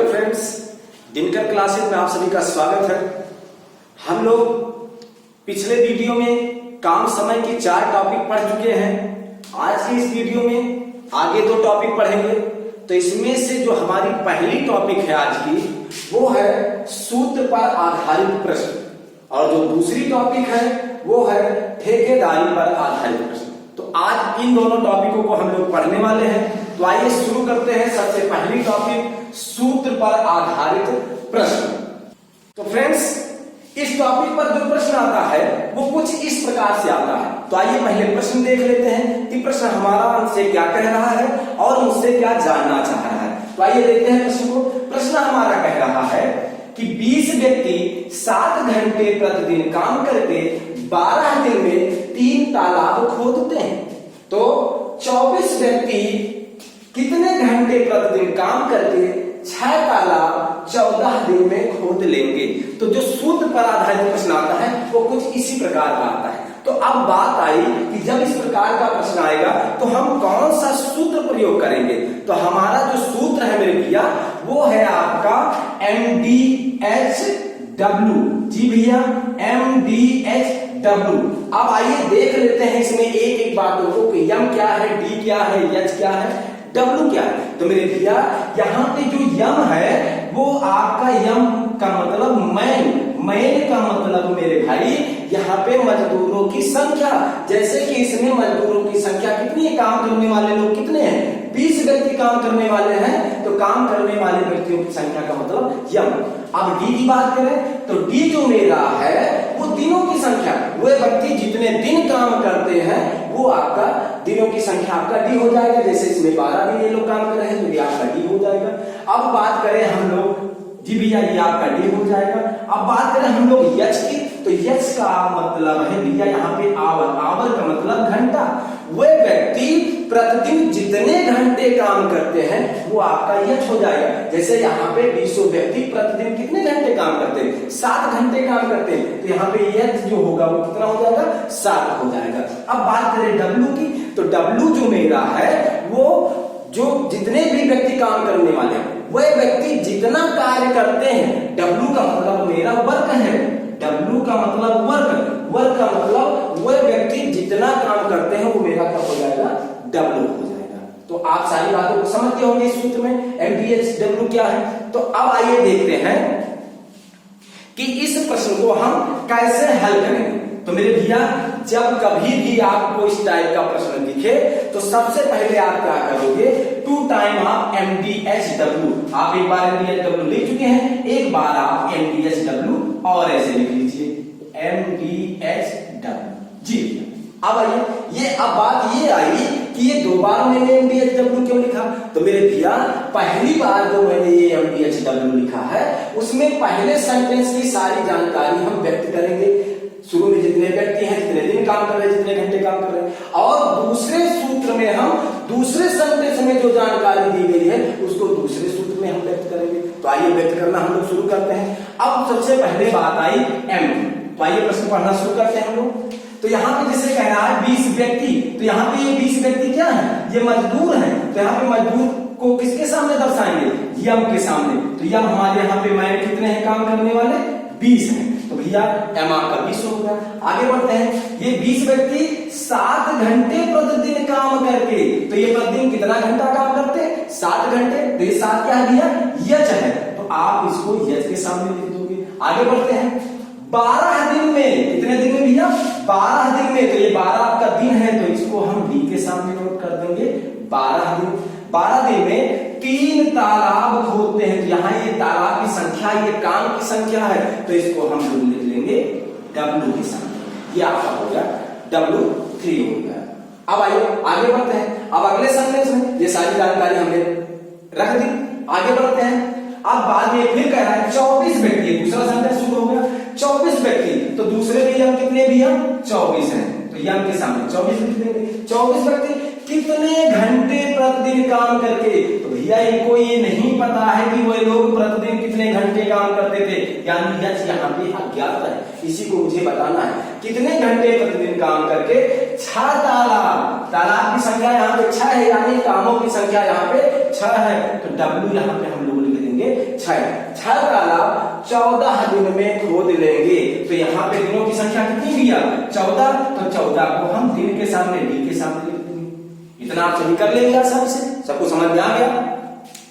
Hello friends, Dinkar classes में आप सभी का स्वागत है। हम लोग पिछले वीडियो में काम समय के 4 टॉपिक पढ़ चुके हैं। आज के इस वीडियो में आगे 2 टॉपिक पढ़ेंगे। तो इसमें से जो हमारी पहली टॉपिक है आज की, वो है सूत्र पर आधारित प्रश्न, और जो दूसरी टॉपिक है वो है ठेकेदारी पर आधारित प्रश्न। तो आज इन दोनों टॉपिकों को हम लोग पढ़ने वाले हैं। तो आइए शुरू करते हैं। सबसे पहली टॉपिक, सूत्र पर आधारित प्रश्न। तो फ्रेंड्स, इस टॉपिक पर जो प्रश्न आता है वो कुछ इस प्रकार से आता है। तो आइए पहले प्रश्न देख लेते हैं कि प्रश्न हमारा हमसे क्या कह रहा है और मुझसे क्या जानना चाह रहा है। तो आइए देखते हैं प्रश्न को। प्रश्न हमारा कह रहा है कि 20 व्यक्ति 7 घंटे प्रतिदिन काम करके 12 दिन में 3 तालाब खोदते हैं। तो 24 व्यक्ति कितने घंटे प्रतिदिन काम करके 6 तालाब 14 दिन में खोद लेंगे। तो जो सूत्र पर आधारित प्रश्न आता है वो कुछ इसी प्रकार का आता है। तो अब बात आई कि जब इस प्रकार का प्रश्न आएगा तो हम कौन सा सूत्र प्रयोग करेंगे। तो हमारा जो सूत्र है मेरे भैया, वो है आपका MDHW। जी भैया, MDHW। अब आइए देख लेते हैं इसमें एक एक बातों को कि M क्या है, D क्या है, H क्या है, W क्या है। तो मेरे भैया यहाँ पे जो यम है वो आपका यम का मतलब मैन का मतलब मेरे भाई यहाँ पे मजदूरों की संख्या। जैसे कि इसमें मजदूरों की संख्या कितनी है, काम करने वाले लोग कितने हैं, 20 व्यक्ति काम करने वाले हैं। तो काम करने वाले व्यक्तियों की संख्या का मतलब यम। अब डी की बात करें तो डी जो मेरा है वो दिनों की संख्या, वो व्यक्ति जितने दिन काम करते हैं वो आपका दिनों की संख्या आपका डी हो जाएगा। जैसे इसमें 12 दिन ये लोग काम कर रहे हैं तो ये आपका डी हो जाएगा। अब बात करें हम लोग, जी भैया ये आपका डी हो जाएगा। अब बात करें हम लोग यच की, तो यच का मतलब है भैया यहाँ पे आवर। आवर का मतलब घंटा। वे व्यक्ति प्रतिदिन जितने घंटे काम करते हैं वो आपका यच हो जाएगा। जैसे यहाँ पे 20 व्यक्ति प्रतिदिन कितने घंटे काम करते हैं, 7 घंटे काम करते हैं। तो यहाँ पे यच जो होगा वो कितना हो जाएगा, 7 हो जाएगा। अब बात करें डब्ल्यू की, तो डब्ल्यू जो मेरा है वो जो जितने भी व्यक्ति काम करने वाले हैं वह व्यक्ति जितना कार्य करते हैं, डब्ल्यू का मतलब मेरा वर्क है। डब्ल्यू का मतलब वर्क का मतलब वह व्यक्ति जितना काम करते हैं वो मेरा क्या हो जाएगा, डब्ल्यू हो जाएगा। तो आप सारी बातों को समझते होंगे इस सूत्र में MDHW क्या है। तो अब आइए देखते हैं कि इस प्रश्न को हम कैसे हल करेंगे। तो मेरे भैया, जब कभी भी आपको इस टाइप का प्रश्न दिखे तो सबसे पहले आप क्या करोगे, 2 टाइम आप MDHW। आप एक बार MDHW लिख चुके हैं, एक बार आप MDHW और ऐसे लिख लीजिए MDHW। जी अब आइए, ये अब बात ये आई कि ये 2 बार मैंने MDHW क्यों लिखा। तो मेरे भैया, पहली बार जो मैंने ये MDHW लिखा है उसमें पहले सेंटेंस की सारी जानकारी हम व्यक्त करेंगे। शुरू में जितने व्यक्ति हैं, जितने दिन काम कर रहे हैं, जितने घंटे काम कर रहे हैं, और दूसरे सूत्र में हम दूसरे सेंटेंस में जो जानकारी दी गई है उसको दूसरे सूत्र में हम व्यक्त करेंगे। तो आइए व्यक्त करना हम लोग शुरू करते हैं। अब सबसे पहले बात आई M। तो आइए प्रश्न पढ़ना शुरू करते हैं हम लोग। तो यहाँ पे जैसे कह रहा है 20 व्यक्ति, तो यहाँ पे ये 20 व्यक्ति क्या है, ये मजदूर हैं। तो यहाँ पे मजदूर को किसके सामने दर्शाएंगे, यम के सामने। तो यम हमारे यहाँ पे मैंने कितने हैं काम करने वाले, 20 हैं। तो भैया एम आपका 20 हो गया। आगे बढ़ते हैं, ये 20 व्यक्ति 7 घंटे प्रतिदिन काम करके, तो ये प्रतिदिन कितना घंटा काम करते हैं, 7 घंटे। तो ये 7 क्या है भैया, यच है। तो आप इसको यच के सामने लिख दोगे। आगे बढ़ते हैं, 12 दिन में, कितने दिन में भैया, 12 दिन में। तो ये 12 आपका दिन है तो इसको हम डी के सामने नोट कर देंगे, 12 दिन। 12 दिन में 3 तालाब खोदते हैं। तो यहाँ ये तालाब की संख्या, ये काम की संख्या है, तो इसको हम लोग लिख लेंगे W के सामने। ये आपका हो गया W3 हो गया। अब आइए आगे बढ़ते हैं। अब अगले सेंटेंस में ये सारी जानकारी हमने रख दी। आगे बढ़ते हैं। अब बाद में फिर कह रहा है 24 व्यक्ति, दूसरा सेंटेंस शुरू हो गया। 24 व्यक्ति, तो दूसरे भी यम कितने भी हम 24 हैं, तो यम के सामने 24 लिख देंगे। 24 व्यक्ति कितने घंटे प्रतिदिन काम करके। तो भैया इनको ये नहीं पता है कि वो लोग प्रतिदिन कितने घंटे काम करते थे, यानी यच यहाँ पे अज्ञात है, इसी को मुझे बताना है। कितने घंटे प्रतिदिन काम करके 6 तालाब, तालाब की संख्या यहाँ पे 6 है, यानी कामों की संख्या यहाँ पे 6 है। तो W यहाँ पे हम लोग लिख देंगे छह तालाब 14 दिन में खोद लेंगे। तो यहाँ पे दिनों की संख्या कितनी भैया 14, तो 14 को हम दिन के सामने डी के सामने लिख देंगे। इतना आप सही कर लेंगे आसानी से, सबको समझ में आ गया।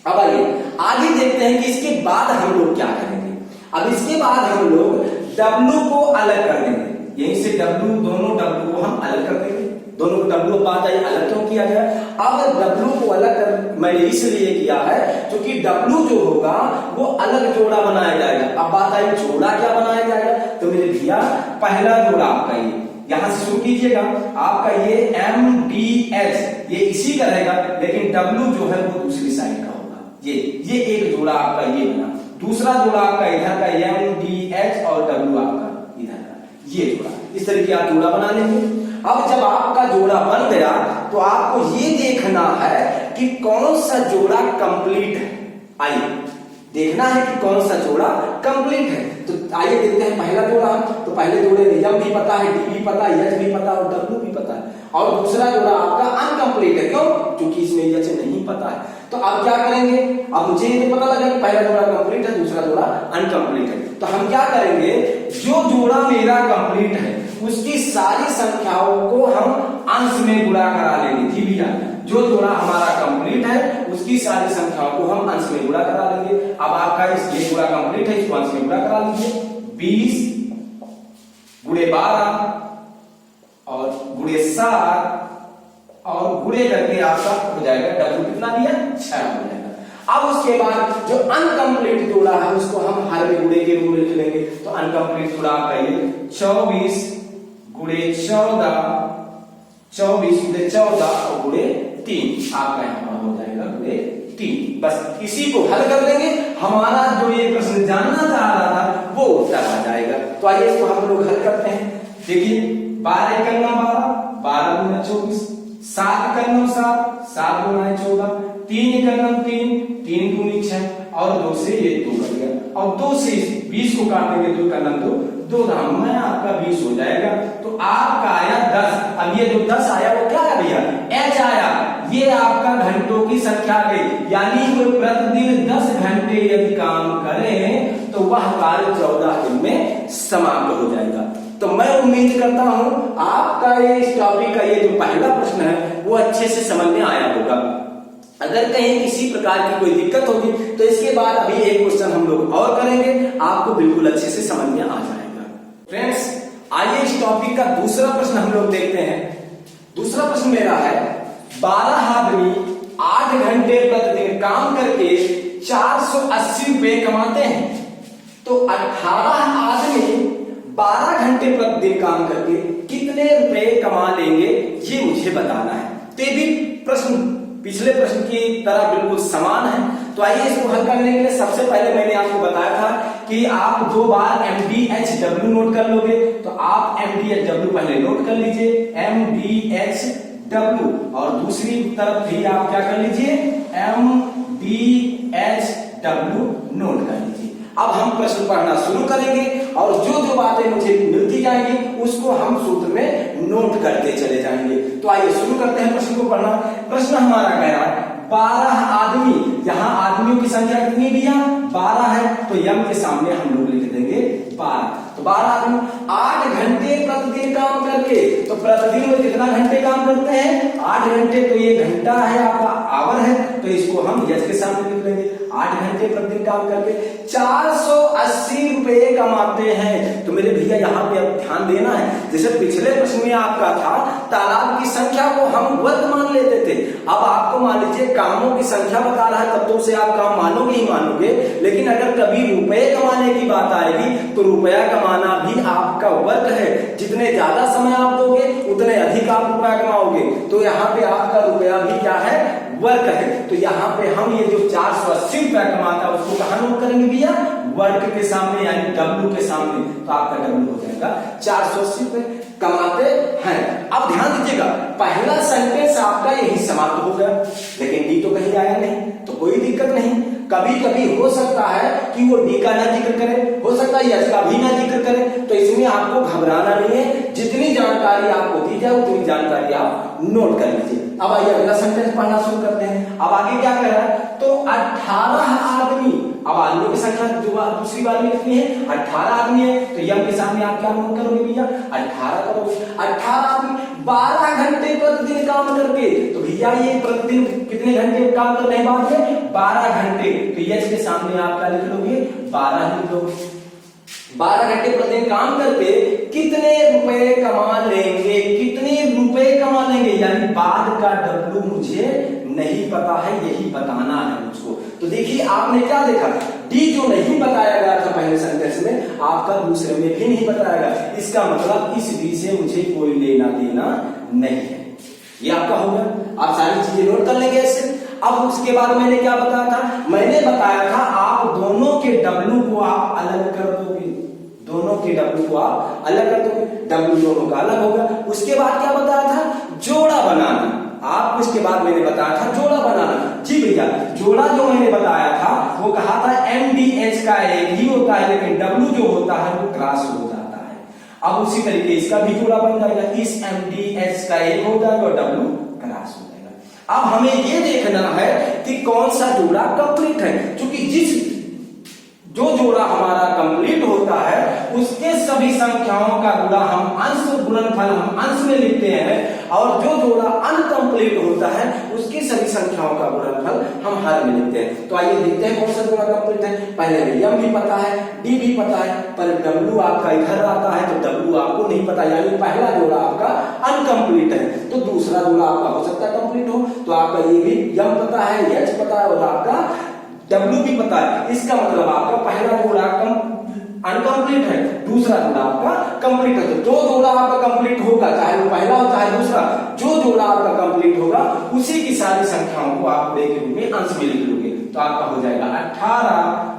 अब आइए आगे देखते हैं कि इसके बाद हम लोग क्या करेंगे। अब इसके बाद हम लोग W को अलग कर देंगे, यहीं से W, दोनों W को हम अलग कर देंगे। दोनों को W बात आई, अलग क्यों किया गया? अब W को अलग कर मैंने इसलिए किया है क्योंकि W जो होगा वो अलग जोड़ा बनाया जाएगा। अब बात आई जोड़ा क्या बनाया जाएगा, तो मेरे भैया पहला जोड़ा आपका ये, यहां से शुरू कीजिएगा, आपका ये MDH ये इसी का रहेगा, लेकिन W जो है वो दूसरी साइड का होगा। ये एक जोड़ा आपका ये बना, दूसरा जोड़ा आपका इधर का MDH और W आपका इधर का, ये जोड़ा। इस तरीके आप जोड़ा बना लेंगे। अब जब आपका जोड़ा बन गया तो आपको ये देखना है कि कौन सा जोड़ा कंप्लीट है। आइए देखना है कि कौन सा जोड़ा कंप्लीट है। तो आइए देखते हैं पहला जोड़ा। तो पहले जोड़े में M भी पता है, D भी पता है, H भी पता है और W भी पता है। और दूसरा जोड़ा आपका अनकंप्लीट है, क्यों? क्योंकि इसमें H नहीं पता है। तो अब क्या करेंगे, अब मुझे ये पता लगा कि पहला जोड़ा कंप्लीट है, दूसरा जोड़ा अनकंप्लीट है। तो हम क्या करेंगे, जो जोड़ा मेरा कंप्लीट है उसकी सारी संख्याओं को हम अंश में गुणा करा लेंगे। जी भैया, जो जोड़ा हमारा कंप्लीट है उसकी सारी संख्याओं को हम अंश में गुणा करा लेंगे। अब आपका ये जोड़ा कंप्लीट है, इसको अंश में गुणा करा लीजिए। 20 गुणे 12 और गुणे 7 और गुणे करके आपका हो जाएगा W कितना दिया 6 हो जाएगा। अब उसके बाद जो अनकंप्लीट जोड़ा है उसको हम हर में गुणे के रूप में लिख लेंगे। तो अनकंप्लीट जोड़ा आपका ये 24 गुणे 14, 24 गुणे 14 और गुणे 3 आपका यहाँ हो जाएगा गुणे 3। बस इसी को हल कर देंगे, हमारा जो ये प्रश्न जानना चाह रहा था वो उत्तर आ जाएगा। तो आइए इसको हम लोग हल करते हैं। देखिए 12 1 12, 12 गुना 24, 7 1 7, 7 गुना 14, 3 1 3, 3 दूनी 6 और 2 से ये 2 कर गया और 2 से 20 को काटेंगे, 2 का 2 धाम में आपका 20 हो जाएगा। तो आपका आया 10। अब ये जो 10 आया वो क्या है भैया, H आया। ये आपका घंटों की संख्या आ गई, यानी कोई प्रतिदिन 10 घंटे यदि काम करें तो वह कार्य 14 दिन में समाप्त हो जाएगा। तो मैं उम्मीद करता हूं आपका ये इस टॉपिक का ये जो पहला प्रश्न है वो अच्छे से समझ में आया होगा। अगर कहीं किसी प्रकार की कोई दिक्कत होगी तो इसके बाद अभी एक क्वेश्चन हम लोग और करेंगे, आपको बिल्कुल अच्छे से समझ में आ जाएगा। फ्रेंड्स आइए इस टॉपिक का दूसरा प्रश्न हम लोग देखते हैं। दूसरा प्रश्न मेरा है, 12 आदमी 8 घंटे प्रतिदिन काम करके 480 रुपए कमाते हैं, तो 18 आदमी 12 घंटे प्रतिदिन काम करके कितने रुपए कमा लेंगे, ये मुझे बताना है। तो ये भी प्रश्न पिछले प्रश्न की तरह बिल्कुल समान है। तो आइए इसको हल करने के लिए सबसे पहले मैंने आपको बताया था कि आप 2 बार MDHW नोट कर लोगे। तो आप MDHW पहले नोट कर लीजिए, MDHW, और दूसरी तरफ भी आप क्या कर लीजिए, MDHW नोट कर लीजिए। अब हम प्रश्न पढ़ना शुरू करेंगे और जो जो बातें मुझे मिलती जाएंगी उसको हम सूत्र में नोट करते चले जाएंगे। तो आइए शुरू करते हैं प्रश्न को पढ़ना। प्रश्न हमारा कह रहा है 12 आदमी, यहाँ आदमियों की संख्या कितनी भैया 12 है, तो यम के सामने हम लोग लिख देंगे 12। तो 12 आदमी 8 घंटे प्रतिदिन काम करके, तो प्रतिदिन में कितना घंटे काम करते हैं 8 घंटे, तो ये घंटा है आपका आवर है, तो इसको हम यस के सामने लिख लेंगे। 8 घंटे प्रतिदिन काम करके 480 रुपए कमाते हैं। तो मेरे भैया यहाँ पे अब ध्यान देना है, जैसे पिछले प्रश्न में आपका था तालाब की संख्या को हम वर्ग मान लेते थे, अब आपको मान लीजिए कामों की संख्या बता रहा है, तब तो उसे आप काम मानोगे ही मानोगे, लेकिन अगर कभी रुपए कमाने की बात आएगी तो रुपया कमाना भी आपका वर्क है। जितने ज्यादा समय आप दोगे उतने अधिक आप रुपया कमाओगे। तो यहाँ पे आपका रुपया भी क्या है, वर्क है। तो यहाँ पे हम ये जो 480 रुपया कमाता है उसको कहाँ नोट करेंगे भैया, वर्क के सामने यानी W के सामने। तो आपका W हो जाएगा 480 रुपए कमाते हैं। अब ध्यान दीजिएगा, पहला सेंटेंस आपका यही समाप्त हो गया, लेकिन डी तो कहीं आया नहीं, तो कोई दिक्कत नहीं। कभी कभी हो सकता है कि वो डी का ना जिक्र करे, हो सकता है यस का भी ना जिक्र करे, तो इसमें आपको घबराना नहीं है। जितनी जानकारी आपको दी जाए उतनी जानकारी आप नोट कर लीजिए। अब आइए अगला सेंटेंस पढ़ना शुरू करते हैं। अब आगे क्या कह रहा है, तो 18 आदमी अब आदमियों की संख्या दूसरी बार में कितनी है? 18 आदमी है। तो यम के सामने आप क्या नोट करोगे भैया? 18 करोगे। 18 आदमी 12 घंटे प्रतिदिन काम करके, तो भैया ये प्रतिदिन कितने घंटे काम कर रहे हैं बाद में? 12 घंटे। तो यच के सामने आप क्या लिख लोगे? 12 लिख लोगे। 12 घंटे प्रतिदिन काम करके कितने रुपए कमा लेंगे? कितने रुपए कमा लेंगे? यानी बाद का डब्लू मुझे नहीं पता है, यही बताना है मुझको। तो देखिए आपने क्या देखा, डी जो नहीं बताया गया था पहले सेंटेंस में, आपका दूसरे में भी नहीं बताया गया। इसका मतलब इस डी से मुझे कोई लेना देना नहीं है। ये आपका हो गया। आप सारी चीजें नोट कर लेंगे ऐसे। अब उसके बाद मैंने क्या बताया था? मैंने बताया था आप दोनों के डब्लू को आप अलग कर दोगे, दोनों के डब्लू को आप अलग कर दोगे, डब्लू दोनों का अलग होगा। उसके बाद क्या बताया था? जोड़ा बनाना। आपको इसके बाद मैंने बताया था जोड़ा बनाना। जी भैया, जोड़ा जो मैंने बताया था वो कहा था MDH का एक ही होता है, लेकिन डब्लू जो होता है वो क्रॉस हो जाता है। अब उसी तरीके इसका भी जोड़ा बन जाएगा, इस MDH का एक हो जाएगा और डब्लू क्रॉस हो जाएगा। अब हमें ये देखना है कि कौन सा जोड़ा कंप्लीट है, क्योंकि जिस जो जोड़ा हमारा कंप्लीट होता है उसके सभी संख्याओं का गुणा हम अंश गुणनफल हम अंश में लिखते हैं, और जो जोड़ा अनकंप्लीट होता है उसकी सभी संख्याओं का गुणनफल हम हर में लिखते हैं। तो आइए देखते हैं कौन सा जोड़ा कंप्लीट है। पहले यम भी पता है, डी भी पता है, पर डब्लू आपका इधर आता है तो डब्लू आपको नहीं पता, यानी पहला जोड़ा आपका अनकंप्लीट है। तो दूसरा जोड़ा आपका हो सकता है कंप्लीट हो। तो आपका ये भी यम पता है, एच पता है और आपका डब्लू भी पता है। इसका मतलब आपका पहला जोड़ा अनकंप्लीट है, दूसरा जोड़ा आपका कंप्लीट है। तो दो जोड़ा आपका कंप्लीट होगा, चाहे वो पहला हो चाहे दूसरा। जो जोड़ा आपका कंप्लीट होगा उसी की सारी संख्याओं को आप गुणे के रूप में अंश में लिख लोगे। तो आपका हो जाएगा 18,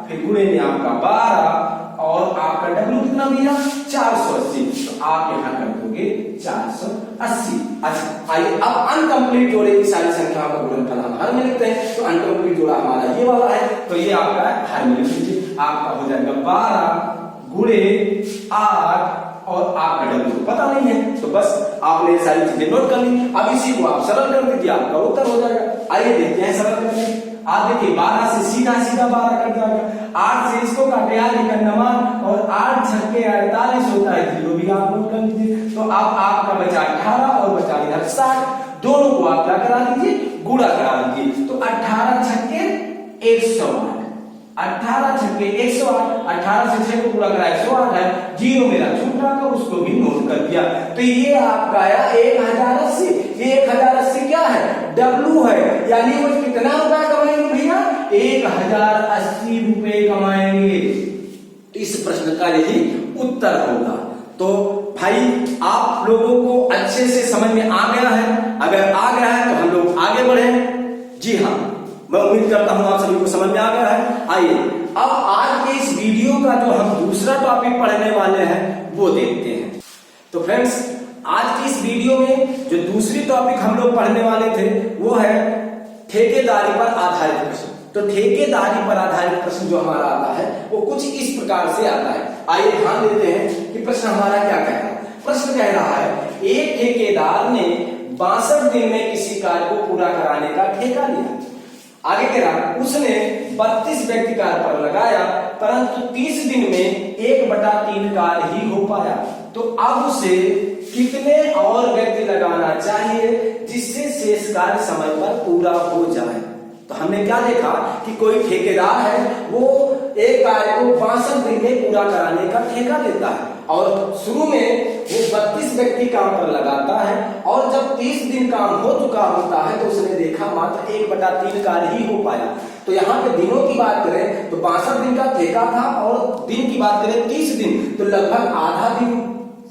फिर गुणे में आपका 12 और आपका डब्लू कितना भैया? 480। तो आप यहां कर दोगे 480। अच्छा आइए अब अनकंप्लीट जोड़े की सारी संख्याओं का गुणनफल हम हर में लिखते हैं। तो अनकंप्लीट जोड़ा हमारा ये वाला है, तो ये आपका हर में लिख लीजिए। आपका हो जाएगा 12 गुणे 8 और आपका डब्लू पता नहीं है, तो बस आपने सारी चीजें नोट कर ली। अब इसी को आप सरल कर दीजिए, आपका उत्तर हो जाएगा। आइए देखते हैं सरल करके। आप देखिए 12 से सीधा 12 कट जाएगा, 8 से इसको काटे आगे का नमान और 8 छक्के 48 होता है, जीरो भी आप नोट कर लीजिए। तो अब आपका बचा 18 और बचा इधर 60, दोनों को आप क्या करा दीजिए? गुणा करा दीजिए। तो 18 छक्के 108, 18 छक्के 108, 18 से 6 को पूरा करा 108 है, जीरो मेरा छूट रहा था उसको भी नोट कर दिया। तो ये आपका आया 1080। ये 1080 क्या है? डब्लू है, यानी वो कितना रुपया कमाएंगे भैया? 1080 रुपए कमाएंगे। इस प्रश्न का यही उत्तर होगा। तो भाई आप लोगों को अच्छे से समझ में आ गया है? अगर आ गया है तो हम लोग आगे बढ़े। जी हाँ, मैं उम्मीद करता हूं आप सभी को समझ में आ गया है। आइए अब आज के इस वीडियो का जो हम दूसरा टॉपिक पढ़ने वाले हैं वो देखते हैं। तो फ्रेंड्स आज की इस वीडियो में जो दूसरी टॉपिक हम लोग पढ़ने वाले थे वो है ठेकेदारी पर आधारित प्रश्न। तो ठेकेदारी पर आधारित प्रश्न जो हमारा आता है वो कुछ इस प्रकार से आता है। आइए ध्यान देते हैं कि प्रश्न हमारा क्या कहता है। प्रश्न कह रहा है एक ठेकेदार ने 62 दिन में किसी कार्य को पूरा कराने का ठेका लिया। आगे कह रहा उसने 32 व्यक्ति कार्य पर लगाया, परंतु 30 दिन में 1/3 कार्य ही हो पाया। तो अब उसे कितने और व्यक्ति लगाना चाहिए जिससे शेष कार्य समय पर पूरा हो जाए? तो हमने क्या देखा कि कोई ठेकेदार है वो एक कार्य को 62 दिन में पूरा कराने का ठेका लेता है और शुरू में वो 32 व्यक्ति काम पर लगाता है और जब 30 दिन काम हो चुका होता है तो उसने देखा मात्र 1/3 कार्य ही हो पाया। तो यहाँ पे दिनों की बात करें तो 62 दिन का ठेका था और दिन की बात करें 30 दिन, तो लगभग आधा दिन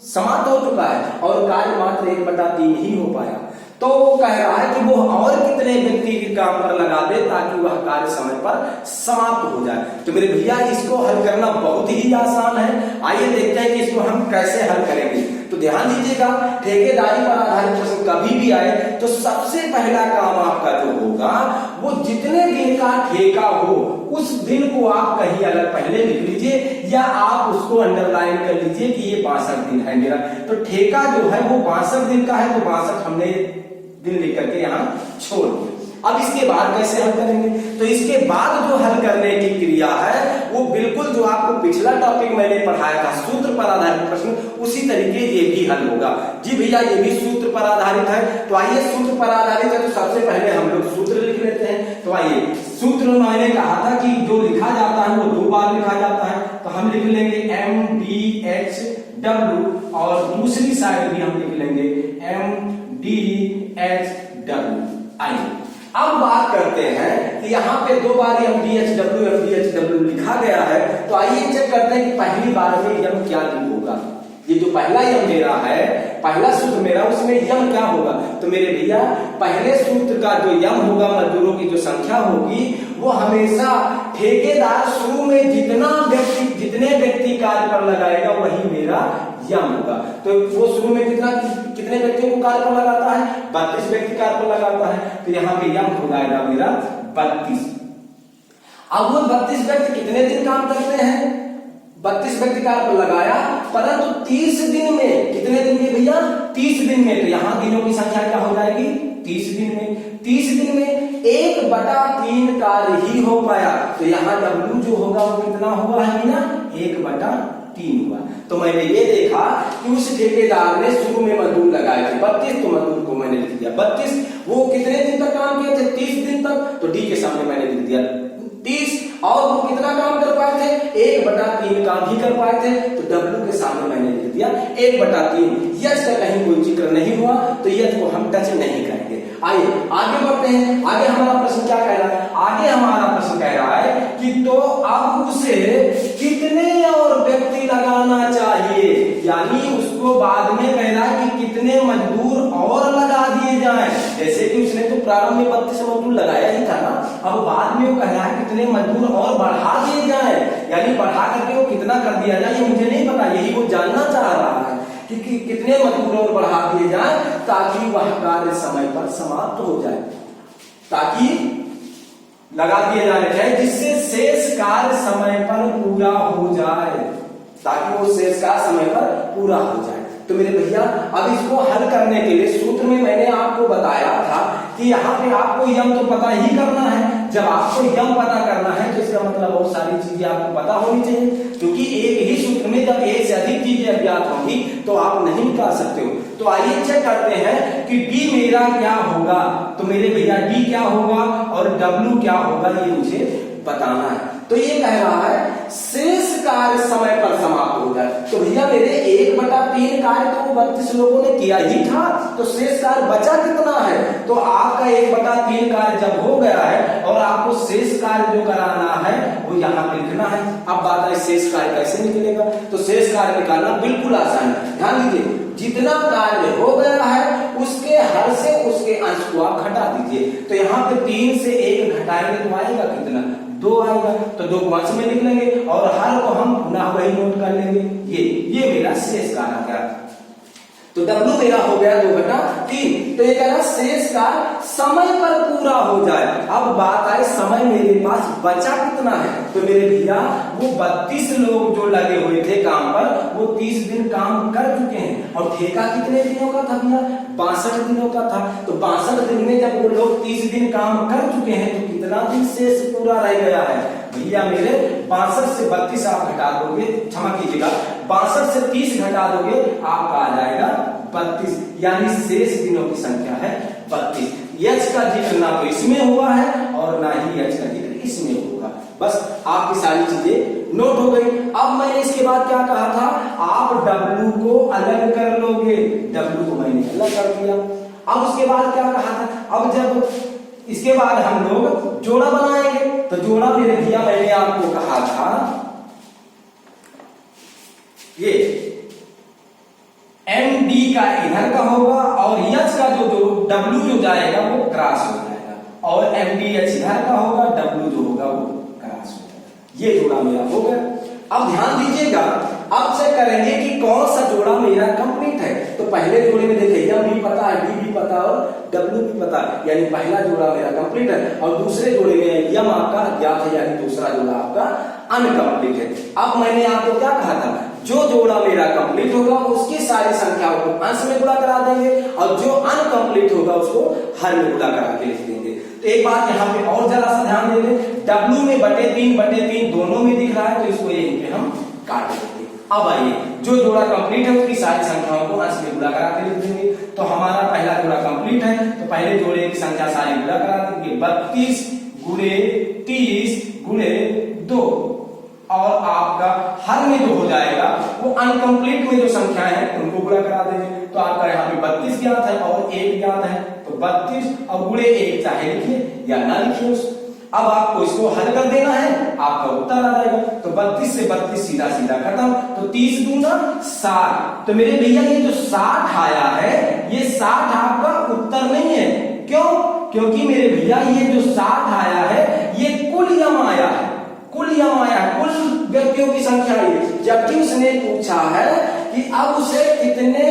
समाप्त हो चुका है और कार्य मात्र 1/3 ही हो पाया। तो वो कह रहा है कि वो और कितने व्यक्ति के काम पर लगा दे ताकि वह कार्य समय पर समाप्त हो जाए। तो मेरे भैया इसको हल करना बहुत ही आसान है। आइए देखते हैं कि इसको हम कैसे हल करेंगे। तो ध्यान दीजिएगा, ठेकेदारी पर आधारित प्रश्न कभी भी आए तो सबसे पहला काम आपका जो होगा वो जितने दिन का ठेका हो उस दिन को आप कहीं अलग पहले लिख लीजिए या आप उसको अंडरलाइन कर लीजिए कि ये 62 दिन है मेरा। तो ठेका जो है वो 62 दिन का है, तो 62 हमने दिन लिख करके यहाँ छोड़ दिया। अब इसके बाद कैसे हल करेंगे? तो इसके बाद जो हल करने की क्रिया है वो बिल्कुल जो आपको पिछला टॉपिक मैंने पढ़ाया था सूत्र पर आधारित प्रश्न, उसी तरीके ये भी हल होगा। जी भैया ये भी सूत्र पर आधारित है, तो आइए सूत्र पर आधारित है तो सबसे पहले हम लोग सूत्र लिख लेते हैं। तो आइए सूत्र मैंने कहा था कि जो लिखा जाता है वो 2 बार लिखा जाता है, तो हम लिख लेंगे MDHW और दूसरी साइड भी हम लिख लेंगे MDHW। आइए अब बात करते हैं कि यहाँ पे 2 बार MDHW लिखा गया है, तो आइए चेक करते हैं कि पहली बार में यम क्या होगा। ये जो पहला यम मेरा है, पहला सूत्र मेरा, उसमें यम क्या होगा? तो मेरे भैया पहले सूत्र का जो यम होगा, मजदूरों की जो संख्या होगी, वो हमेशा ठेकेदार शुरू में जितने व्यक्ति कार्य पर लगाएगा वही मेरा यम होगा। तो वो शुरू में कितने व्यक्तियों को कार्य पर लगाता है? 32 व्यक्ति कार्य पर लगाता है, तो यहाँ पे यम हो जाएगा मेरा 32। अब वो 32 व्यक्ति कितने दिन काम करते हैं? 32 व्यक्ति कार्य पर लगाया, परंतु 30 दिन में, कितने दिन में भैया? 30 दिन में, तो यहाँ दिनों की संख्या क्या हो जाएगी? 30 दिन में। 30 दिन में 1/3 कार्य ही हो पाया, तो यहाँ W जो होगा वो कितना हुआ है भैया? 1/3 हुआ। तो मैंने ये देखा कि उस ठेकेदार ने शुरू में मजदूर लगाए थे 32, तो मजदूर को मैंने लिख दिया 32। वो कितने दिन तक काम किए थे? 30 दिन तक, तो डी के सामने मैंने लिख दिया 30। और वो कितना काम कर पाए थे? 1/3 काम ही कर पाए थे, तो W के सामने मैंने लिख दिया 1/3। यच का कहीं कोई जिक्र नहीं हुआ, तो यच को हम टच नहीं करेंगे। आइए आगे बढ़ते हैं। आगे हमारा प्रश्न क्या कह रहा है? आगे हमारा प्रश्न कह रहा है कि तो अब उसे कितने और व्यक्ति लगाना चाहिए, यानी उसको बाद में कह रहा है कि कितने मजदूर और लगा दिए जाएं। जैसे कि उसने तो प्रारंभ में 32 मजदूर लगाया ही था ना, अब बाद में वो कह रहा है कितने मजदूर और बढ़ा दिए जाएं, यानी बढ़ा करके वो कितना कर दिया जाए ये मुझे नहीं पता, यही वो जानना चाह रहा है कि कितने मजदूर और बढ़ा दिए जाएं ताकि वह कार्य समय पर समाप्त हो जाए, ताकि लगा दिए जाने चाहिए जिससे शेष कार्य समय पर पूरा हो जाए, ताकि वो शेष कार्य समय पर पूरा हो जाए। तो मेरे भैया अब इसको हल करने के लिए सूत्र में मैंने आपको बताया था कि यहाँ पे आपको यम तो पता ही करना है। जब आपको यम पता करना है तो इसका मतलब बहुत सारी चीजें आपको पता होनी चाहिए, क्योंकि एक ही सूत्र में जब एक से अधिक चीजें अज्ञात होंगी तो आप नहीं निकाल सकते हो। तो आइए चेक करते हैं कि डी मेरा क्या होगा। तो मेरे भैया डी क्या होगा और डब्ल्यू क्या होगा ये मुझे बताना है। तो ये कह रहा है शेष कार्य समय पर समाप्त हो जाए। तो भैया मेरे 1/3 कार्य तो 32 लोगों ने किया ही था, तो शेष कार्य बचा कितना है? तो आपका 1/3 कार्य जब हो गया है और आपको शेष कार्य जो कराना है वो यहाँ पे लिखना है। अब बात है शेष कार्य कैसे निकलेगा? तो शेष कार्य निकालना बिल्कुल आसान है। ध्यान दीजिए, जितना कार्य हो गया है उसके हर से उसके अंश को आप घटा दीजिए। तो यहाँ पे 3 से 1 घटाएंगे तो आएगा कितना? 2 आएगा। तो 2 को अंश में लिख लेंगे और हर को हम पुनः वही नोट कर लेंगे। ये मेरा शेष कार्य आ गया। तो W मेरा हो गया 2/3। तो ये कह रहा शेष कार्य समय पर पूरा हो जाए। अब बात आए समय मेरे पास बचा कितना है? तो मेरे भैया वो 32 लोग जो लगे हुए थे काम पर वो 30 दिन काम कर चुके हैं, और ठेका कितने दिनों का था भैया? 62 दिनों का था। तो 62 दिन में जब वो लोग 30 दिन काम कर चुके हैं तो कितना दिन शेष पूरा रह गया है? भैया मेरे 62 से 32 आप घटा दोगे, क्षमा कीजिएगा 62 से 30 घटा दोगे, आपका आ जाएगा 32, यानी शेष दिनों की संख्या है 32। यच का जिक्र ना तो इसमें हुआ है और ना ही यच का जिक्र इसमें होगा। बस आपकी सारी चीजें नोट हो गई। अब मैंने इसके बाद क्या कहा था? आप W को अलग कर लोगे। W को मैंने अलग कर दिया। अब उसके बाद क्या कहा था? अब जब इसके बाद हम लोग जोड़ा बनाएंगे, तो जोड़ा मेरे भैया मैंने आपको कहा था ये MD का इधर का होगा और यच का जो W जो जाएगा वो क्रॉस हो जाएगा, और MDH इधर का होगा, W जो होगा वो क्रॉस हो जाएगा। ये जोड़ा मेरा हो गया। अब ध्यान दीजिएगा, अब चेक करेंगे कि कौन सा जोड़ा मेरा कंप्लीट है। तो पहले जोड़े में देखिए यम भी पता है, डी भी पता और W भी पता है, यानी पहला जोड़ा मेरा कंप्लीट है। और दूसरे जोड़े में यम आपका अज्ञात है, यानी दूसरा जोड़ा आपका अनकंप्लीट है। अब मैंने आपको क्या कहा था? जो जोड़ा मेरा कंप्लीट होगा उसकी सारी संख्याओं को अंश में गुणा करा देंगे, और जो अनकंप्लीट होगा उसको हर में गुणा करा के लिख देंगे। तो तो एक बात यहाँ पे और जरा सा ध्यान दे लें, W में बटे 3 दोनों में दिख रहा है, तो इसको यहीं पे हम काट देंगे। अब आइए जो जोड़ा कंप्लीट है उसकी सारी संख्याओं को अंश में गुणा करा के लिख देंगे। तो हमारा पहला जोड़ा कंप्लीट है, तो पहले जोड़े की संख्या सारी गुणा करा देंगे। 32 गुणे 30 गुणे 2, और आपका हर में जो हो जाएगा वो अनकंप्लीट में जो संख्या है उनको गुणा करा देंगे। तो आपका यहाँ पे 32 ज्ञात है और 1 ज्ञात है, तो 32 और गुणे 1 चाहे लिखिए या ना लिखिए। अब आपको इसको हल कर देना है, आपका उत्तर आ जाएगा। तो 32 से 32 सीधा सीधा खत्म, तो 30 दूना 60। तो मेरे भैया ये जो 60 आया है, ये 60 आपका उत्तर नहीं है। क्यों? क्योंकि मेरे भैया ये जो 60 आया है ये कुल यम आया है, कुल यम आया है, कुल व्यक्तियों की संख्या है। जबकि उसने पूछा है कि अब उसे कितने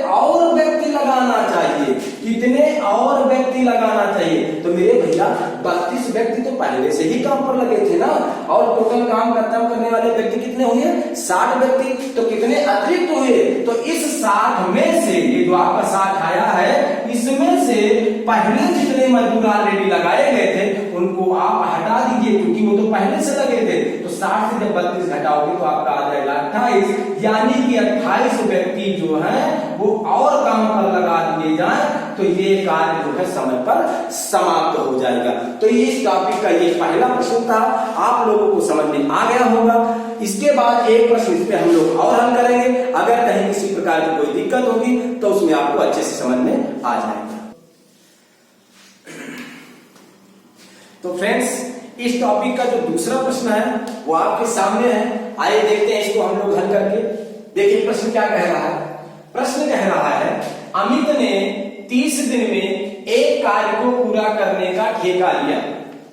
और व्यक्ति लगाना चाहिए, कितने और व्यक्ति लगाना चाहिए। तो मेरे भैया 32 व्यक्ति तो पहले से ही काम पर लगे थे ना, और टोटल काम खत्म करने वाले व्यक्ति कितने हुए? 60 व्यक्ति। तो कितने अतिरिक्त हुए? तो इस 60 में से ये जो आपका 60 आया है, इसमें से पहले जितने मजदूर ऑलरेडी लगाए गए थे उनको आप हटा दीजिए, क्योंकि वो तो पहले से लगे थे। तो 60 से जब 32 घटाओगे तो आपका आ जाएगा 28, यानी कि 28 व्यक्ति जो है वो और काम पर लगा दिए जाए तो ये कार्य जो है समय पर समाप्त हो जाएगा। तो इस टॉपिक का ये पहला प्रश्न था, आप लोगों को समझ में आ गया होगा। इसके बाद एक प्रश्न इस पे हम लोग और हल करेंगे, अगर कहीं किसी प्रकार की कोई दिक्कत होगी तो उसमें आपको अच्छे से समझ में आ जाएगा। तो फ्रेंड्स, इस टॉपिक का जो दूसरा प्रश्न है वो आपके सामने है, आइए देखते हैं इसको हम लोग हल करके। देखिए प्रश्न क्या कह रहा है। प्रश्न कह रहा है अमित ने 30 दिन में एक कार्य को पूरा करने का ठेका लिया।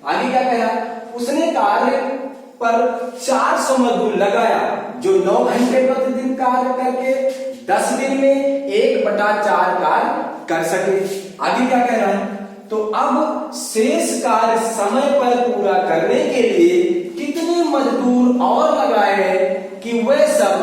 आगे क्या कह रहा है? उसने कार्य पर 400 मजदूर लगाया जो 9 घंटे प्रतिदिन कार्य करके 10 दिन में 1/4 कार्य कर सके। आगे क्या कह रहा है? तो अब शेष कार्य समय पर पूरा करने के लिए कितने मजदूर और लगाए कि वे सब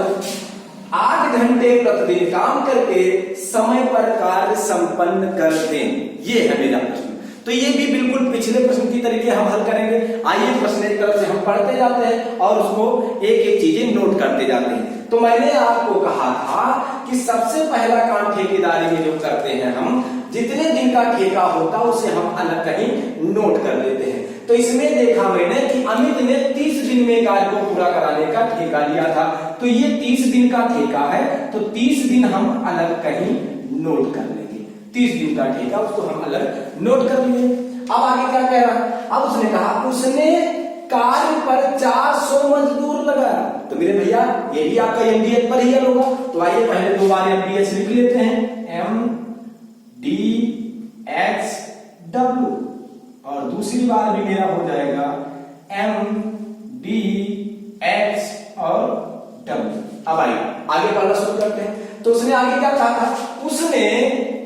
8 घंटे प्रतिदिन काम करके समय पर कार्य संपन्न कर दें। ये है मेरा प्रश्न। तो ये भी बिल्कुल पिछले प्रश्न की तरीके हम हल करेंगे। आइए प्रश्न एक तरफ से हम पढ़ते जाते हैं और उसको एक एक चीजें नोट करते जाते हैं। तो मैंने आपको कहा था कि सबसे पहला काम ठेकेदारी में जो करते हैं हम, जितने दिन का ठेका होता है उसे हम अलग कहीं नोट कर लेते हैं। तो इसमें देखा मैंने कि अमित ने 30 दिन में कार्य को पूरा कराने का ठेका लिया था। तो ये 30 दिन का ठेका है, तो 30 दिन हम अलग कहीं नोट कर लेंगे। 30 दिन का ठेका उसको हम अलग नोट कर लिए। अब आगे क्या कह रहा है? अब उसने कहा उसने कार्य पर 400 मजदूर लगाया। तो मेरे भैया ये भी आपका एमडीएच पर ही होगा। तो आइए पहले 2 बार एमडीएच लिख लेते हैं, MDHW, और दूसरी बार भी मेरा हो जाएगा MDH और W। अब आइए आगे पढ़ना शुरू करते हैं। तो उसने आगे क्या कहा था? उसने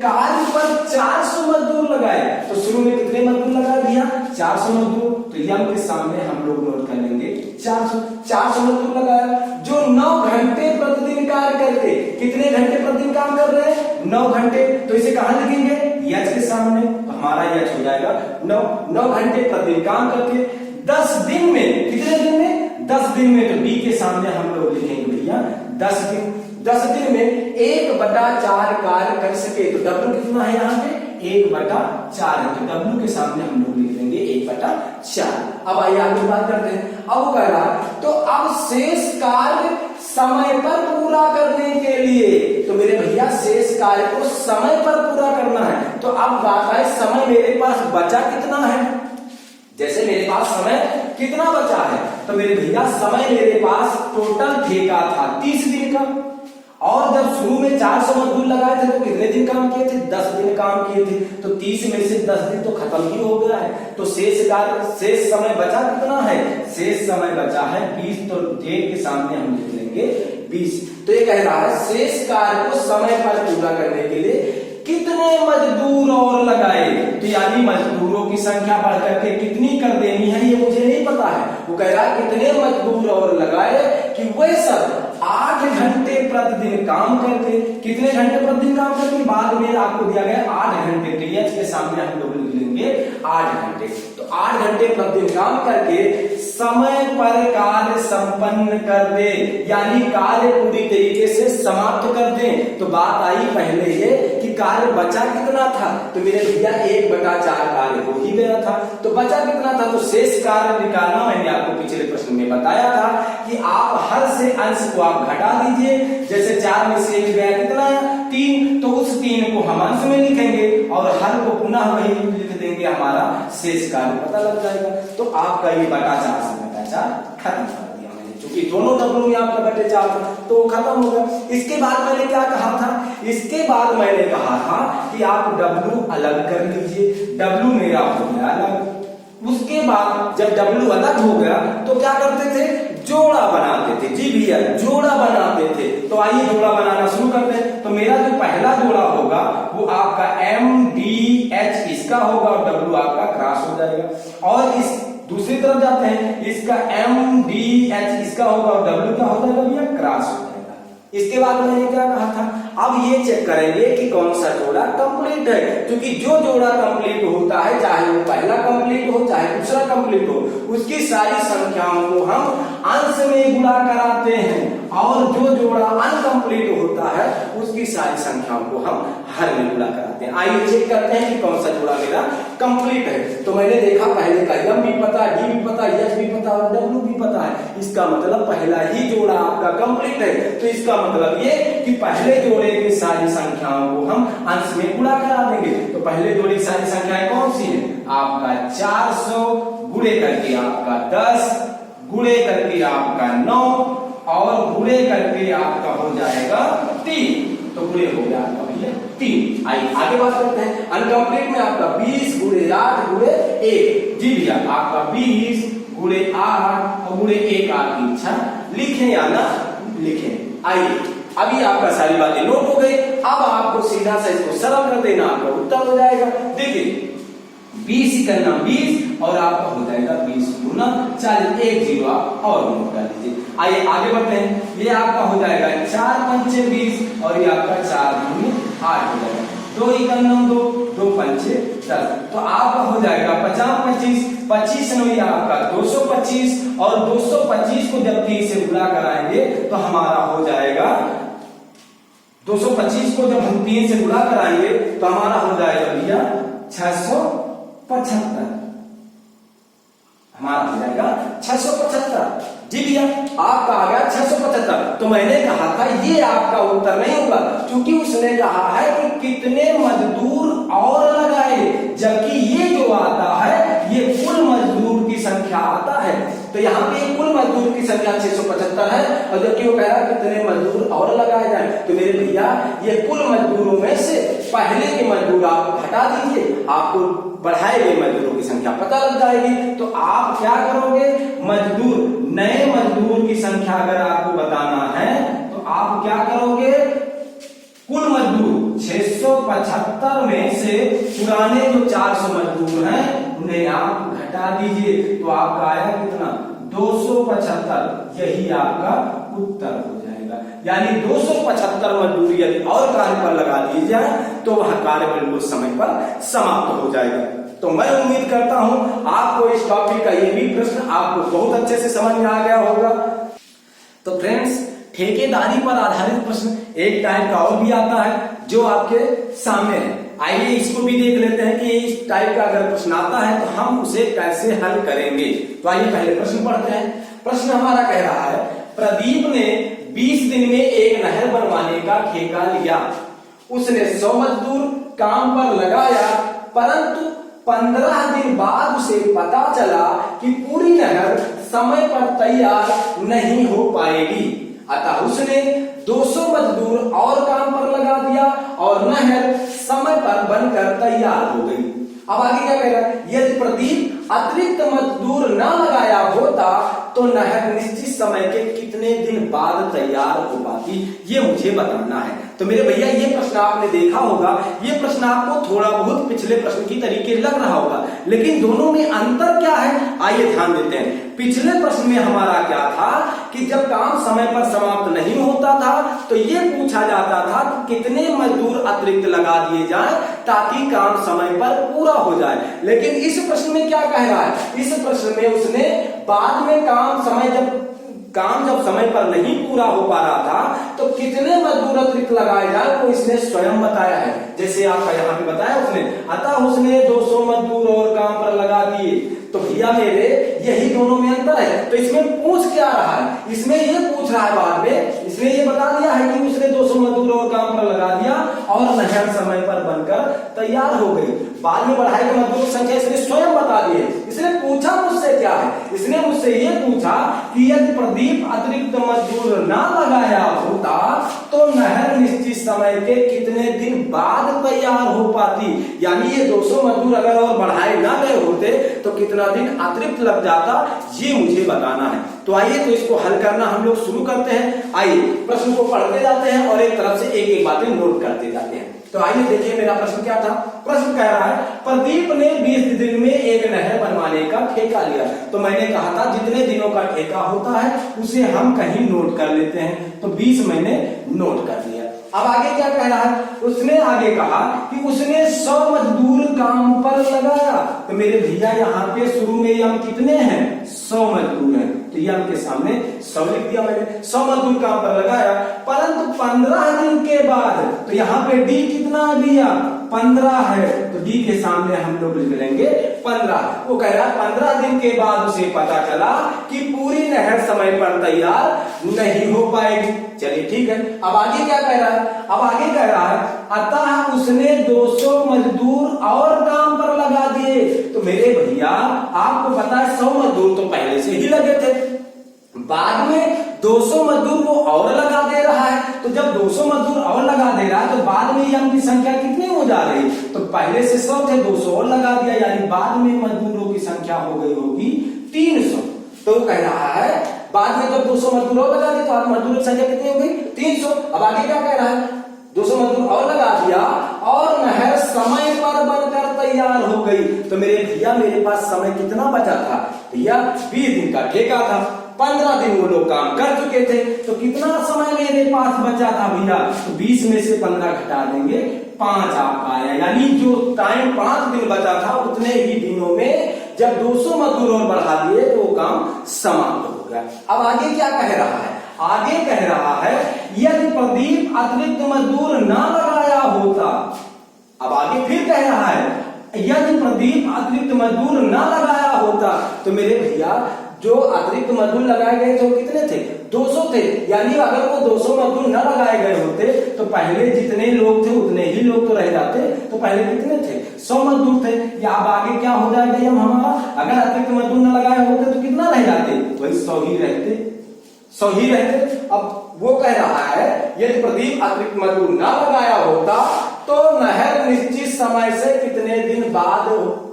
कार्य पर 400 मजदूर लगाए। तो शुरू में कितने मजदूर लगाए भैया? 400 मजदूर। तो यम के सामने हम लोग नोट कर लेंगे 400 मजदूर लगाया जो 9 घंटे प्रतिदिन कार्य करते। कितने घंटे प्रतिदिन काम कर रहे हैं? 9 घंटे। तो इसे कहां लिखेंगे? यच के सामने। तो हमारा यच हो जाएगा 9 घंटे प्रतिदिन काम करके 10 दिन में। कितने दिन में? 10 दिन में। तो डी के सामने हम लोग लिखेंगे भैया 10 दिन। 10 दिन में 1/4 कार्य कर सके। तो W कितना है यहाँ पे? 1/4 है। तो W के सामने हम लोग लिख लेंगे 1/4। अब आइए आगे बात करते हैं। अब वो कह रहा है तो अब शेष कार्य समय पर पूरा करने के लिए, तो मेरे भैया शेष कार्य को समय पर पूरा करना है। तो अब बात है समय मेरे पास बचा कितना है? जैसे मेरे पास समय कितना बचा है? तो मेरे भैया समय मेरे पास टोटल ठेका था 30 दिन का, और जब शुरू में 400 मजदूर लगाए थे तो कितने दिन काम किए थे? 10 दिन काम किए थे। तो 30 में से 10 दिन तो खत्म ही हो गया है। तो शेष समय बचा कितना है? शेष समय बचा है 20। तो जे के सामने हम लिख लेंगे 20। तो ये कह रहा है शेष कार्य को समय पर पूरा करने के लिए कितने मजदूर और लगाए। तो यानी मजदूरों की संख्या बढ़ करके कितनी कर देनी है ये मुझे नहीं पता है। वो कह रहा है कितने मजदूर और लगाए कि वे सब 8 घंटे प्रतिदिन काम करते। कितने घंटे प्रतिदिन काम करते? बाद में आपको दिया गया 8 घंटे। तो एच के सामने हम लोग लिख लेंगे लगेंगे 8 घंटे। तो 8 घंटे प्रतिदिन काम करके समय पर कार्य संपन्न कर दे, यानी कार्य पूरी तरीके से समाप्त कर दे। तो बात आई पहले ये कि कार्य बचा कितना था, तो मेरे भैया 1/4 कार्य हो ही गया था। तो बचा कितना था, तो शेष कार्य निकालना मैंने आपको पिछले प्रश्न में बताया था कि आप हर से अंश को आप घटा दीजिए। जैसे 4 में से 1 गया कितना, 3, तो उस 3 को हम अंश में लिखेंगे और हर को पुनः वही लिख देंगे, हमारा शेष कार्य पता लग जाएगा। तो आपका ये 4 से 4 खत्म कर दिया मैंने, क्योंकि दोनों डब्लू में आपका 4 था तो खत्म हो गया। इसके बाद मैंने क्या कहा था, इसके बाद मैंने कहा था कि आप डब्लू अलग कर लीजिए। डब्लू मेरा हो गया अलग। उसके बाद जब डब्लू अलग हो गया तो क्या करते थे, जोड़ा बनाते थे। जी भैया, जोड़ा बनाते थे। तो आइए जोड़ा बनाना शुरू करते हैं। तो मेरा जो पहला जोड़ा होगा वो आपका MDH इसका होगा और डब्लू आपका क्रॉस हो जाएगा। और इस दूसरी तरफ जाते हैं, इसका MDH इसका होगा और डब्लू क्या हो जाएगा भैया, क्रॉस हो जाएगा। इसके बाद मैंने क्या कहा था, अब ये चेक करेंगे कि कौन सा जोड़ा कंप्लीट है, क्योंकि जो जोड़ा कंप्लीट होता है, चाहे वो पहला कंप्लीट हो चाहे दूसरा कंप्लीट हो, उसकी सारी संख्याओं को हम अंश में गुणा कराते हैं, और जो जोड़ा अनकंप्लीट होता है उसकी सारी संख्याओं को हम हर में गुणा कराते हैं। आइए चेक करते हैं कि कौन सा जोड़ा मेरा कंप्लीट है। तो मैंने देखा पहले का M भी पता है, D भी पता है, H भी पता है और W भी पता है। इसका मतलब पहला ही जोड़ा आपका कंप्लीट है। तो इसका मतलब ये कि पहले जोड़े की सारी संख्याओं को हम अंश में गुणा करा देंगे। तो पहले जोड़े की सारी संख्याएं कौन सी है, आपका 400 गुणे करके आपका 10 गुणे करके आपका 9 और गुणे करके आपका हो जाएगा 3। तो गुणे हो गया आपका भैया 3। आइए आगे बात करते हैं। अनकंप्लीट में आपका 20 गुणे 8 गुणे 1। जी भैया, आपका 20 गुणे 8 और गुणे 1 आपकी इच्छा लिखें या ना लिखें। आइए अभी आपका सारी बातें नोट हो गई। अब आपको सीधा सा इसको सरल कर देना, आपका उत्तर हो जाएगा। देखिए 20 करना 20 और आपका हो जाएगा 20 गुना 40। 1 0 आप और नोट कर लीजिए। आइए आगे बढ़ते हैं। ये आपका हो जाएगा 4 पंचे 20 और ये आपका 4 दूनी 8 हो जाएगा। 2 1 9 2 पंचे 10। तो आपका हो जाएगा 50 25 25 9 आपका 225 और 225 को जब 3 से गुणा कराएंगे तो हमारा हो जाएगा 225 को जब हम 3 से गुणा कराएंगे तो हमारा हो जाएगा भैया 675। हमारा हो जाएगा 675। जी भैया, आपका आ गया 675। तो मैंने कहा था ये आपका उत्तर नहीं होगा, क्योंकि उसने कहा है कि कितने मजदूर और लगाए, जबकि ये जो आता है ये कुल मजदूर की संख्या आता है। तो यहाँ पे कुल मजदूर की संख्या 675 है और जबकि वो कह रहा है कितने मजदूर और लगाए जाए। तो मेरे भैया ये कुल मजदूरों में से पहले के मजदूर आप हटा दीजिए, आपको बढ़ाए गए मजदूरों की संख्या पता लग जाएगी। तो आप क्या करोगे, मजदूर नए मजदूर की संख्या अगर आपको बताना है तो आप क्या करोगे, कुल मजदूर 675 में से पुराने जो 400 मजदूर हैं उन्हें आप घटा दीजिए। तो आपका आया कितना, 275। यही आपका उत्तर हो जाएगा। यानी 275 मजदूर यदि और कार्य पर लगा दिए जाए तो वह कार्य बिल्कुल समय पर समाप्त हो जाएगा। तो मैं उम्मीद करता हूं आपको इस टॉपिक का ये भी प्रश्न आपको बहुत अच्छे से समझ में आ गया होगा। तो फ्रेंड्स, ठेकेदारी पर आधारित प्रश्न एक टाइप का और भी आता है जो आपके सामने है। आइए इसको भी देख लेते हैं कि इस टाइप का अगर प्रश्न आता है तो हम उसे कैसे हल करेंगे। तो आइए पहले प्रश्न पढ़ते हैं। प्रश्न हमारा कह रहा है, प्रदीप ने 20 दिन में एक नहर बनवाने का ठेका लिया। उसने 100 मजदूर काम पर लगाया, परंतु 15 दिन बाद उसे पता चला कि पूरी नहर समय पर तैयार नहीं हो पाएगी। अतः उसने 200 मजदूर और काम पर लगा दिया और नहर समय पर बनकर तैयार हो गई। अब आगे क्या कह रहा है, यदि प्रदीप अतिरिक्त मजदूर न लगाया होता तो नहर निश्चित समय के कितने दिन बाद तैयार हो पाती, ये मुझे बताना है। तो मेरे भैया ये प्रश्न आपने देखा होगा, ये प्रश्न आपको थोड़ा बहुत पिछले प्रश्न की तरीके लग रहा होगा, लेकिन दोनों में अंतर क्या है आइए ध्यान देते हैं। पिछले प्रश्न में हमारा क्या था कि जब काम समय पर समाप्त नहीं होता था तो ये पूछा जाता था कि कितने मजदूर अतिरिक्त लगा दिए जाएं ताकि काम समय पर पूरा हो जाए। लेकिन इस प्रश्न में क्या कह रहा है, इस प्रश्न में उसने बाद में काम जब समय पर नहीं पूरा हो पा रहा था तो कितने मजदूर अतिरिक्त लगाए जाए वो इसने स्वयं बताया है। जैसे आपका यहाँ पे बताया उसने, अतः उसने 200 मजदूर और काम पर लगा दिए। तो भैया मेरे यही दोनों में अंतर है। तो इसमें पूछ क्या रहा है, इसमें ये पूछ रहा है बाद में, इसने ये बता दिया है कि उसने 200 मजदूर और काम पर लगा दिया और नहर समय पर बनकर तैयार हो गई। बाद में बढ़ाई गई मजदूर की संख्या इसने स्वयं बता दी है। इसने पूछा मुझसे क्या है, इसने मुझसे ये पूछा कि यदि प्रदीप अतिरिक्त मजदूर ना लगाया होता तो नहर निश्चित समय के कितने दिन बाद तैयार हो पाती। यानी ये 200 मजदूर अगर और बढ़ाए ना गए होते तो कितना दिन अतिरिक्त लग जाता, ये मुझे बताना है। तो आइए तो इसको हल करना हम लोग शुरू करते हैं। आइए प्रश्न को पढ़ते जाते हैं और एक तरफ से एक एक बातें नोट करते जाते हैं। तो आइए देखिए मेरा प्रश्न क्या था। प्रश्न कह रहा है प्रदीप ने 20 दिन में एक नहर बनवाने का ठेका लिया। तो मैंने कहा था जितने दिनों का ठेका होता है उसे हम कहीं नोट कर लेते हैं। तो 20 मैंने नोट कर लिया। अब आगे क्या कह रहा है, उसने आगे कहा कि उसने 100 मजदूर काम पर लगाया। तो मेरे भैया यहाँ पे शुरू में हम कितने हैं, 100 मजदूर हैं। तो ये आपके सामने 100 लिख दिया मैंने, 100 मजदूर काम पर लगाया। परंतु 15 दिन के बाद, तो यहाँ पे डी कितना दिया, 15 है। तो डी के सामने हम लोग लिख लेंगे 15। वो कह रहा है 15 दिन के बाद उसे पता चला कि पूरी नहर समय पर तैयार नहीं हो पाएगी। चलिए ठीक है। अब आगे क्या कह रहा है, अब आगे कह रहा है अतः उसने 200 मजदूर और काम पर लगा दिए। तो मेरे भैया आपको पता है 100 मजदूर तो पहले से ही लगे थे, बाद में 200 मजदूर वो और लगा दे रहा है। तो जब 200 मजदूर और लगा दे रहा है तो बाद में यम की संख्या कितनी हो जा रही, तो पहले से 100 थे 200 और लगा दिया, यानी बाद में मजदूरों की संख्या हो गई होगी 300। तो कह रहा है बाद में जब 200 मजदूर और लगा दिए तो आज मजदूरों की संख्या कितनी हो गई, 300। अब आगे क्या कह रहा है, 200 मजदूर और लगा दिया और नहर समय पर बनकर तैयार हो गई। तो मेरे भैया मेरे पास समय कितना बचा था भैया, 20 दिन का ठेका था, 15 दिन वो लोग काम कर चुके थे। तो कितना समय मेरे पास बचा था भैया, तो 20 में से 15 घटा देंगे, 5 आ पाया। यानी जो टाइम 5 दिन बचा था उतने ही दिनों में जब 200 मजदूर और बढ़ा दिए तो वो काम समाप्त हो गया। अब आगे क्या कह रहा है, आगे कह रहा है यदि प्रदीप अतिरिक्त मजदूर ना लगाया होता। अब आगे फिर कह रहा है यदि प्रदीप अतिरिक्त मजदूर ना लगाया होता। तो मेरे भैया जो अतिरिक्त मजदूर लगाए गए थे वो कितने थे, 200 थे। यानी अगर वो 200 मजदूर न लगाए गए होते तो पहले जितने लोग थे उतने ही लोग तो रह जाते। तो पहले कितने थे, 100 मजदूर थे। या अब आगे क्या हो जाएगा ये हमारा, अगर अतिरिक्त मजदूर न लगाए होते तो कितना रह जाते, वही 100 ही रहते, 100 ही रहते। अब वो कह रहा है यदि प्रदीप अतिरिक्त मजदूर ना लगाया होता तो नहर निश्चित समय से कितने दिन बाद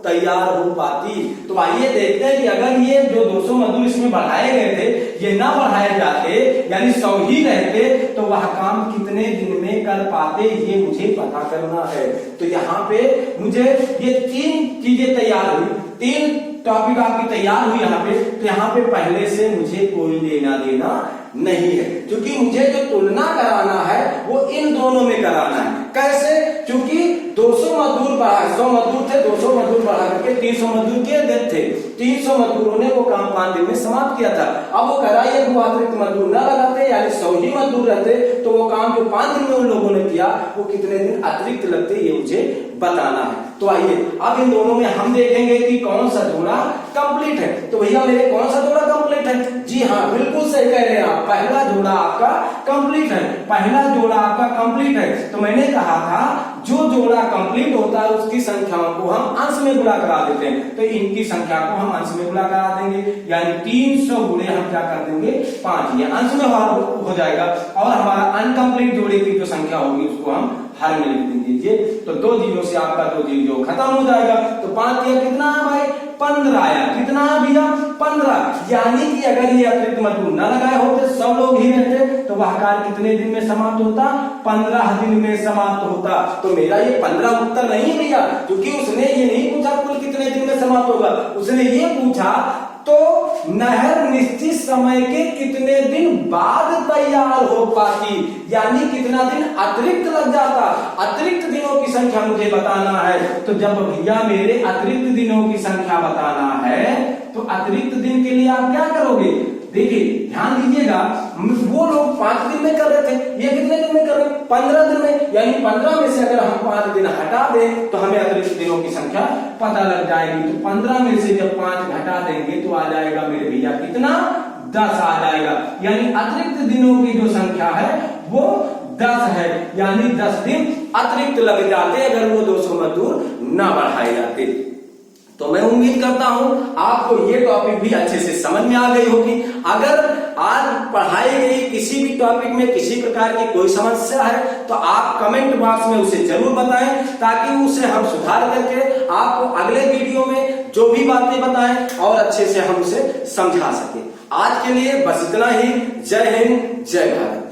तैयार हो पाती। तो आइए देखते हैं कि अगर ये जो 200 मजदूर इसमें बढ़ाए गए थे ये ना बढ़ाए जाते यानी 100 ही रहते तो वह काम कितने दिन में कर पाते, ये मुझे पता करना है। तो यहाँ पे मुझे ये 3 चीजें तैयार हुई, 3 टॉपिक आपकी तैयार हुई यहाँ पे। तो यहाँ पे पहले से मुझे कोई लेना देना नहीं है, क्योंकि मुझे जो तुलना कराना है वो इन दोनों में कराना है। कैसे, क्योंकि 200 मजदूर बढ़ा, 100 मजदूर थे, 200 मजदूर बढ़ा करके 300 मजदूर किए गए थे। 300 मजदूरों ने वो काम 5 दिन में समाप्त किया था। अब वो कराइए वो अतिरिक्त मजदूर ना लगाते यानी 100 ही मजदूर रहते तो वो काम जो 5 दिन में उन लोगों ने किया वो कितने दिन अतिरिक्त लगते, ये मुझे बताना है। तो आइए अब इन दोनों में हम देखेंगे कि कौन सा जोड़ा कंप्लीट है। तो भैया मेरे कौन सा जोड़ा कंप्लीट है, जी हाँ बिल्कुल सही कह रहे हैं आप, पहला जोड़ा आपका कंप्लीट है, पहला जोड़ा आपका कंप्लीट है। तो मैंने कहा था जो जोड़ा कंप्लीट होता है उसकी संख्याओं को हम अंश में गुणा करा देते हैं। तो इनकी संख्या को हम अंश में गुणा करा देंगे, यानी 300 गुणे हम क्या कर देंगे 5, ये अंश में हो जाएगा और हमारा अनकंप्लीट जोड़े की जो संख्या होगी उसको हम हर में लिख दीजिए। तो 2 जीरो से आपका 2 जीरो खत्म हो जाएगा। तो 5 या कितना है भाई 15 आया। कितना है भैया 15। यानी कि अगर ये अतिरिक्त मजदूर न लगाए होते, सब लोग ही रहते, तो वह कार्य कितने दिन में समाप्त होता 15 दिन में समाप्त होता। तो मेरा ये 15 उत्तर नहीं है भैया, क्योंकि उसने ये नहीं पूछा कुल कितने दिन में समाप्त होगा, उसने ये पूछा तो नहर निश्चित समय के कितने दिन बाद तैयार हो पाती, यानी कितना दिन अतिरिक्त लग जाता। अतिरिक्त दिनों की संख्या मुझे बताना है। तो जब भैया मेरे अतिरिक्त दिनों की संख्या बताना है तो अतिरिक्त दिन के लिए आप क्या करोगे, देखिए ध्यान दीजिएगा, वो लोग 5 दिन में कर रहे थे, ये कितने दिन में कर रहे हैं 15 दिन में। यानी 15 में से अगर हम 5 दिन हटा दें तो हमें अतिरिक्त दिनों की संख्या पता लग जाएगी। तो 15 में से जब 5 घटा देंगे तो आ जाएगा मेरे भैया कितना 10 आ जाएगा। यानी अतिरिक्त दिनों की जो संख्या है वो 10 है, यानी 10 दिन अतिरिक्त लग जाते अगर वो 200 मजदूर न बढ़ाए जाते। तो मैं उम्मीद करता हूं आपको ये टॉपिक भी अच्छे से समझ में आ गई होगी। अगर आज पढ़ाई गई किसी भी टॉपिक में किसी प्रकार की कोई समस्या है तो आप कमेंट बॉक्स में उसे जरूर बताएं, ताकि उसे हम सुधार करके आपको अगले वीडियो में जो भी बातें बताएं और अच्छे से हम उसे समझा सके। आज के लिए बस इतना ही। जय हिंद, जय भारत।